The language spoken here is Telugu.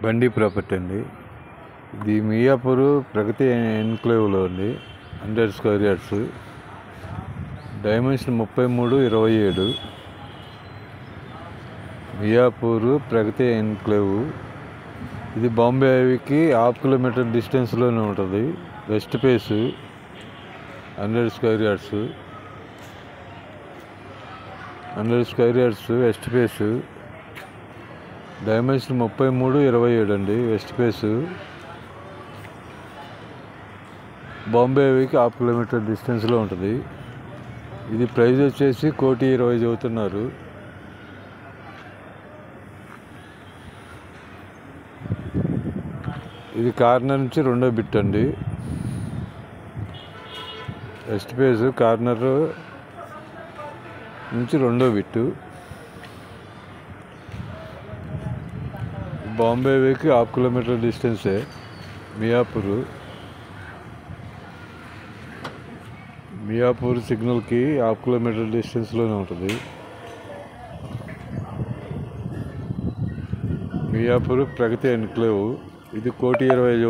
బండి ప్రాపర్టీ అండి. ఇది మియాపూర్ ప్రగతి ఎన్క్లేవ్లో ఉంది. 100 స్క్వేర్ యార్డ్స్, డైమెన్షన్ 33/27. మియాపూర్ ప్రగతి ఎన్క్లేవ్. ఇది బాంబే హైవేకి 1/2 కిలోమీటర్ డిస్టెన్స్లోనే ఉంటుంది. West face, 100 square yards, 100 square yards west face. Dimension 33/27 అండి. వెస్ట్ ఫేస్, బాంబే హైవేకి 1/2 కిలోమీటర్ డిస్టెన్స్లో ఉంటుంది. ఇది ప్రైస్ వచ్చేసి 1,20,00,000 చెబుతున్నారు. ఇది కార్నర్ నుంచి రెండో బిట్ అండి. వెస్ట్ ఫేస్ కార్నర్ నుంచి రెండో బిట్టు. బాంబే హైవేకి 1/2 కిలోమీటర్ డిస్టెన్సే మియాపూర్ సిగ్నల్కి 1/2 కిలోమీటర్ డిస్టెన్స్లోనే ఉంటుంది. మియాపూర్ ప్రగతి ఎన్క్లేవ్. ఇది 1,20,00,000